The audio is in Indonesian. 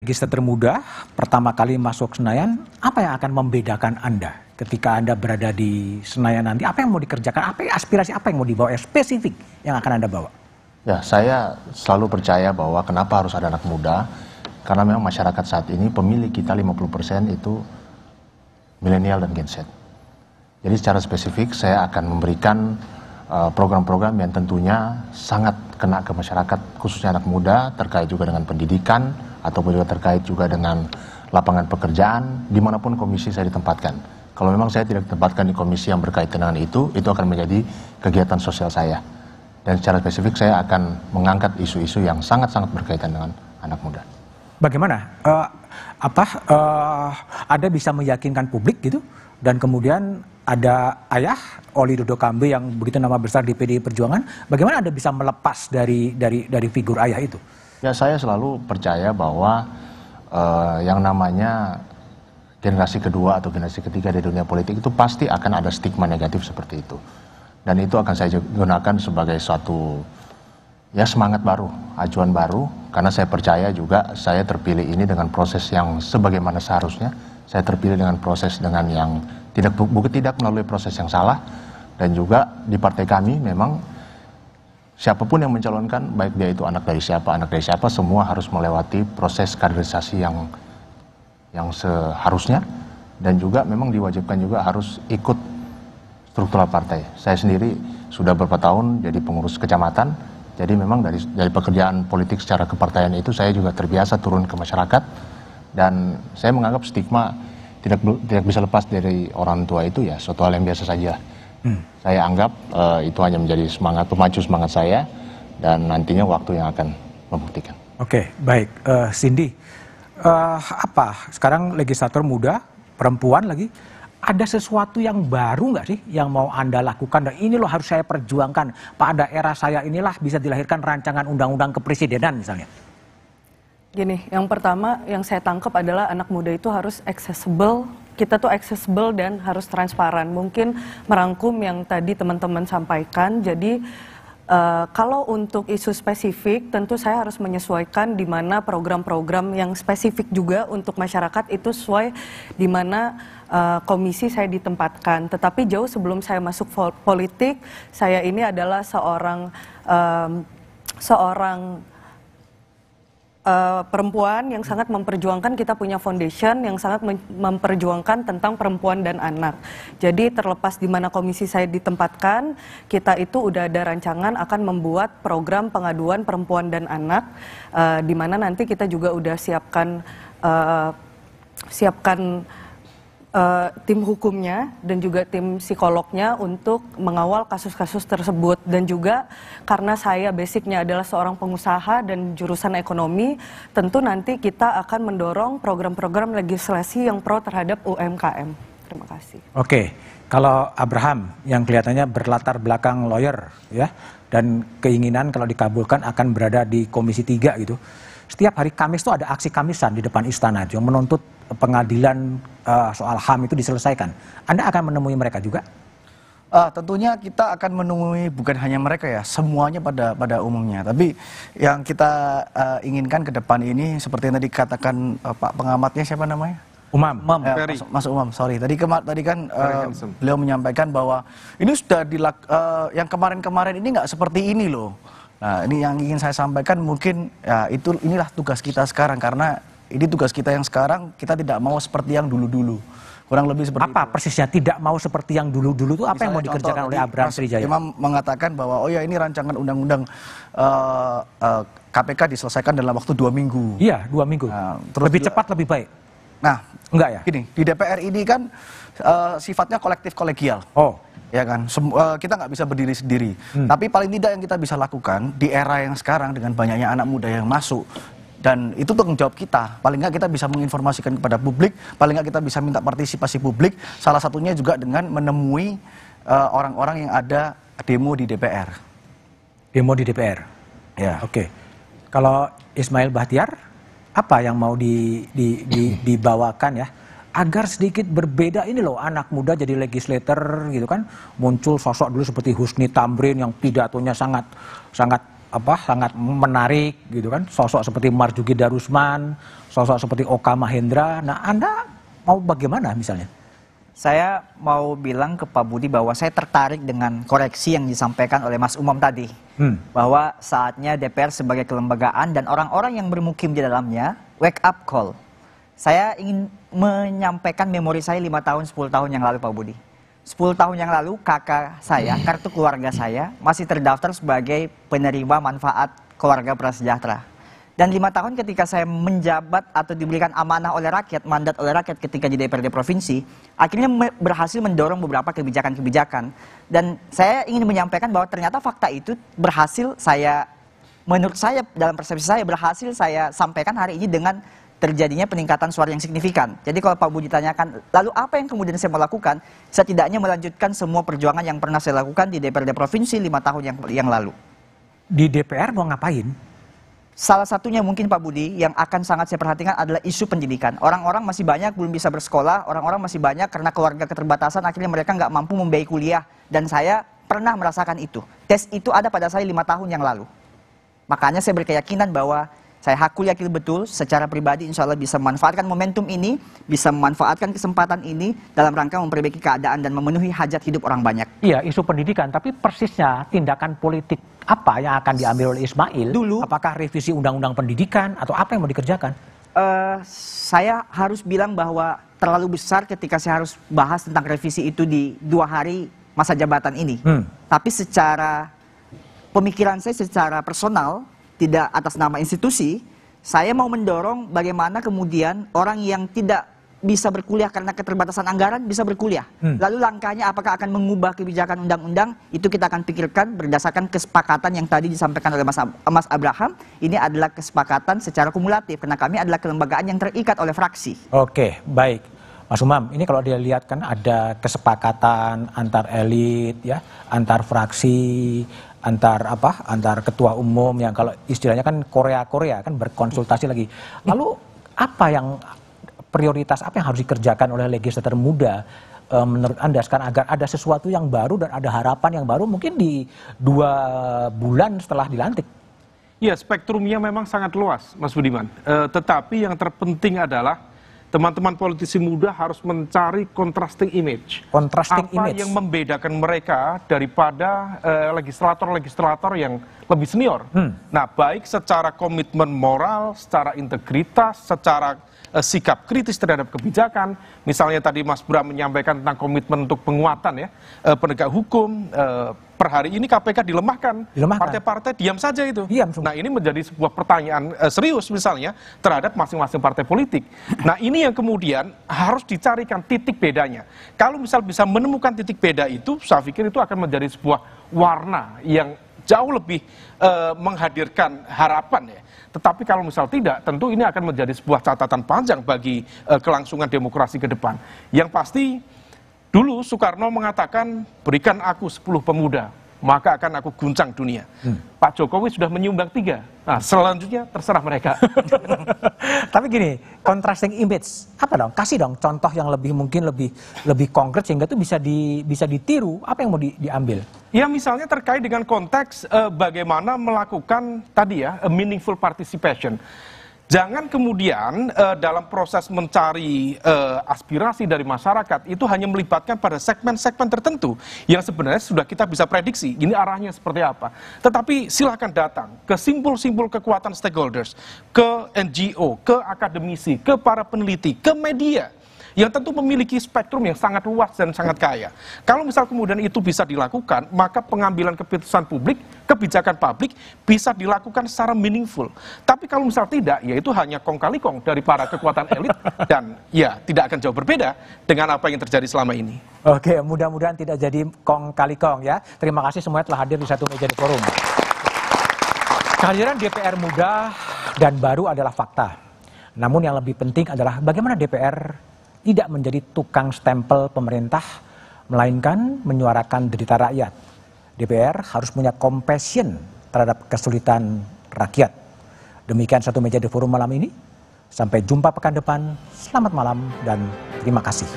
legislator muda pertama kali masuk Senayan, apa yang akan membedakan Anda ketika Anda berada di Senayan nanti? Apa yang mau dikerjakan? Apa aspirasi apa yang mau dibawa spesifik yang akan Anda bawa? Ya, saya selalu percaya bahwa kenapa harus ada anak muda, karena memang masyarakat saat ini pemilih kita 50% itu milenial dan Gen Z. Jadi secara spesifik saya akan memberikan program-program yang tentunya sangat kena ke masyarakat, khususnya anak muda, terkait juga dengan pendidikan, ataupun juga terkait juga dengan lapangan pekerjaan, dimanapun komisi saya ditempatkan. Kalau memang saya tidak ditempatkan di komisi yang berkaitan dengan itu akan menjadi kegiatan sosial saya. Dan secara spesifik saya akan mengangkat isu-isu yang sangat-sangat berkaitan dengan anak muda. Bagaimana? Anda bisa meyakinkan publik gitu, dan kemudian ada ayah Oli Dodo Kambe yang begitu nama besar di PDI Perjuangan. Bagaimana Anda bisa melepas dari figur ayah itu? Ya, saya selalu percaya bahwa yang namanya generasi kedua atau generasi ketiga di dunia politik itu pasti akan ada stigma negatif seperti itu. Dan itu akan saya gunakan sebagai suatu semangat baru, acuan baru, karena saya percaya juga saya terpilih ini dengan proses yang sebagaimana seharusnya. Saya terpilih dengan proses dengan yang tidak melalui proses yang salah, dan juga di partai kami memang siapapun yang mencalonkan, baik dia itu anak dari siapa, semua harus melewati proses kaderisasi yang seharusnya, dan juga memang diwajibkan juga harus ikut struktural partai. Saya sendiri sudah beberapa tahun jadi pengurus kecamatan, jadi memang dari pekerjaan politik secara kepartaian itu saya juga terbiasa turun ke masyarakat, dan saya menganggap stigma tidak bisa lepas dari orang tua itu ya suatu hal yang biasa saja. Saya anggap itu hanya menjadi pemacu semangat saya, dan nantinya waktu yang akan membuktikan. Oke, baik. Cindy, sekarang legislator muda, perempuan lagi, ada sesuatu yang baru nggak sih yang mau Anda lakukan? Dan ini loh harus saya perjuangkan. Pada era saya inilah bisa dilahirkan rancangan undang-undang kepresidenan misalnya. Gini, yang pertama yang saya tangkap adalah anak muda itu harus accessible. Kita tuh accessible dan harus transparan. Mungkin merangkum yang tadi teman-teman sampaikan. Jadi kalau untuk isu spesifik, tentu saya harus menyesuaikan di mana program-program yang spesifik juga untuk masyarakat itu sesuai di mana komisi saya ditempatkan. Tetapi jauh sebelum saya masuk politik, saya ini adalah seorang perempuan yang sangat memperjuangkan, kita punya foundation yang sangat memperjuangkan tentang perempuan dan anak. Jadi terlepas di mana komisi saya ditempatkan, kita itu udah ada rancangan akan membuat program pengaduan perempuan dan anak, di mana nanti kita juga udah siapkan tim hukumnya dan juga tim psikolognya untuk mengawal kasus-kasus tersebut. Dan juga karena saya basicnya adalah seorang pengusaha dan jurusan ekonomi, tentu nanti kita akan mendorong program-program legislasi yang pro terhadap UMKM. Terima kasih. Oke, kalau Abraham yang kelihatannya berlatar belakang lawyer ya, dan keinginan kalau dikabulkan akan berada di Komisi 3 gitu. Setiap hari Kamis itu ada aksi Kamisan di depan istana yang menuntut pengadilan soal HAM itu diselesaikan. Anda akan menemui mereka juga? Tentunya kita akan menemui bukan hanya mereka ya, semuanya pada umumnya. Tapi yang kita inginkan ke depan ini seperti yang tadi katakan Pak pengamatnya, siapa namanya? Umam. Mas Umam, sorry. Tadi kan beliau menyampaikan bahwa ini sudah yang kemarin-kemarin ini nggak seperti ini loh. Nah, ini yang ingin saya sampaikan, mungkin ya inilah tugas kita sekarang, karena ini tugas kita yang sekarang, kita tidak mau seperti yang dulu-dulu. Kurang lebih seperti apa itu. Persisnya tidak mau seperti yang dulu-dulu itu apa yang mau dikerjakan oleh Abraham Srijaya? Imam mengatakan bahwa oh ya ini rancangan undang-undang KPK diselesaikan dalam waktu 2 minggu. Iya, 2 minggu. Nah, lebih cepat lebih baik. Nah, enggak ya? Gini, di DPR ini kan sifatnya kolektif kolegial. Oh. Ya kan, kita nggak bisa berdiri sendiri. Tapi paling tidak yang kita bisa lakukan di era yang sekarang dengan banyaknya anak muda yang masuk, dan itu tanggung jawab kita. Paling nggak kita bisa menginformasikan kepada publik, paling nggak kita bisa minta partisipasi publik. Salah satunya juga dengan menemui orang-orang yang ada demo di DPR. Demo di DPR. Ya. Oke. Kalau Ismail Bahtiar, apa yang mau dibawakan ya? Agar sedikit berbeda ini loh, anak muda jadi legislator gitu kan, muncul sosok dulu seperti Husni Tamrin yang pidatonya sangat sangat menarik gitu kan, sosok seperti Marzuki Darusman, sosok seperti Oka Mahendra. Nah, Anda mau bagaimana misalnya? Saya mau bilang ke Pak Budi bahwa saya tertarik dengan koreksi yang disampaikan oleh Mas Umam tadi. Bahwa saatnya DPR sebagai kelembagaan dan orang-orang yang bermukim di dalamnya, wake up call. Saya ingin menyampaikan memori saya 5 tahun, 10 tahun yang lalu Pak Budi. 10 tahun yang lalu kakak saya, kartu keluarga saya masih terdaftar sebagai penerima manfaat keluarga prasejahtera. Dan 5 tahun ketika saya menjabat atau diberikan amanah oleh rakyat, mandat oleh rakyat ketika di DPRD Provinsi, akhirnya berhasil mendorong beberapa kebijakan-kebijakan. Dan saya ingin menyampaikan bahwa ternyata fakta itu berhasil menurut saya, dalam persepsi saya, berhasil saya sampaikan hari ini dengan terjadinya peningkatan suara yang signifikan. Jadi kalau Pak Budi tanyakan, lalu apa yang kemudian saya mau lakukan? Setidaknya melanjutkan semua perjuangan yang pernah saya lakukan di DPRD Provinsi 5 tahun yang lalu. Di DPR mau ngapain? Salah satunya mungkin Pak Budi yang akan sangat saya perhatikan adalah isu pendidikan. Orang-orang masih banyak belum bisa bersekolah, orang-orang masih banyak karena keluarga keterbatasan akhirnya mereka nggak mampu membiayai kuliah. Dan saya pernah merasakan itu. Tes itu ada pada saya 5 tahun yang lalu. Makanya saya berkeyakinan bahwa saya yakin betul secara pribadi insya Allah bisa memanfaatkan momentum ini, bisa memanfaatkan kesempatan ini dalam rangka memperbaiki keadaan dan memenuhi hajat hidup orang banyak. Iya, isu pendidikan, tapi persisnya tindakan politik apa yang akan diambil oleh Ismail? Dulu, apakah revisi undang-undang pendidikan atau apa yang mau dikerjakan? Saya harus bilang bahwa terlalu besar ketika saya harus bahas tentang revisi itu di 2 hari masa jabatan ini. Tapi secara pemikiran saya, secara personal, tidak atas nama institusi, saya mau mendorong bagaimana kemudian orang yang tidak bisa berkuliah karena keterbatasan anggaran bisa berkuliah. Lalu langkahnya apakah akan mengubah kebijakan undang-undang, itu kita akan pikirkan berdasarkan kesepakatan yang tadi disampaikan oleh Mas Abraham. Ini adalah kesepakatan secara kumulatif, karena kami adalah kelembagaan yang terikat oleh fraksi. Oke, baik. Mas Umam, ini kalau dia lihat kan ada kesepakatan antar elit, ya, antar fraksi, antar ketua umum yang kalau istilahnya kan Korea kan berkonsultasi lagi. Lalu apa yang prioritas, apa yang harus dikerjakan oleh legislator muda menurut Anda sekarang agar ada sesuatu yang baru dan ada harapan yang baru mungkin di 2 bulan setelah dilantik? Ya, spektrumnya memang sangat luas, Mas Budiman. Tetapi yang terpenting adalah teman-teman politisi muda harus mencari contrasting image. Apa yang membedakan mereka daripada legislator-legislator yang lebih senior. Nah, baik secara komitmen moral, secara integritas, secara sikap kritis terhadap kebijakan. Misalnya tadi Mas Bram menyampaikan tentang komitmen untuk penguatan ya, penegak hukum. Per hari ini KPK dilemahkan. Partai-partai diam saja itu. Nah, ini menjadi sebuah pertanyaan serius misalnya terhadap masing-masing partai politik. Nah, ini yang kemudian harus dicarikan titik bedanya. Kalau misal bisa menemukan titik beda itu, saya pikir itu akan menjadi sebuah warna yang jauh lebih menghadirkan harapan ya. Tetapi kalau misal tidak, tentu ini akan menjadi sebuah catatan panjang bagi kelangsungan demokrasi ke depan. Yang pasti, dulu Soekarno mengatakan, berikan aku 10 pemuda, maka akan aku guncang dunia. Pak Jokowi sudah menyumbang 3. Nah, selanjutnya terserah mereka. Tapi gini, contrasting image, apa dong? Kasih dong contoh yang mungkin lebih konkret sehingga itu bisa ditiru. Apa yang mau diambil? Ya, misalnya terkait dengan konteks bagaimana melakukan tadi ya, meaningful participation. Jangan kemudian dalam proses mencari aspirasi dari masyarakat itu hanya melibatkan pada segmen-segmen tertentu yang sebenarnya sudah kita bisa prediksi ini arahnya seperti apa. Tetapi silakan datang ke simpul-simpul kekuatan stakeholders, ke NGO, ke akademisi, ke para peneliti, ke media yang tentu memiliki spektrum yang sangat luas dan sangat kaya. Kalau misal kemudian itu bisa dilakukan, maka pengambilan keputusan publik, kebijakan publik bisa dilakukan secara meaningful. Tapi kalau misal tidak, ya itu hanya kong kali kong dari para kekuatan elit dan ya tidak akan jauh berbeda dengan apa yang terjadi selama ini. Oke, mudah-mudahan tidak jadi kong kali kong ya. Terima kasih semuanya telah hadir di Satu Meja di Forum. Kehadiran DPR muda dan baru adalah fakta. Namun yang lebih penting adalah bagaimana DPR tidak menjadi tukang stempel pemerintah, melainkan menyuarakan derita rakyat. DPR harus punya compassion terhadap kesulitan rakyat. Demikian Satu Meja di Forum malam ini. Sampai jumpa pekan depan. Selamat malam dan terima kasih.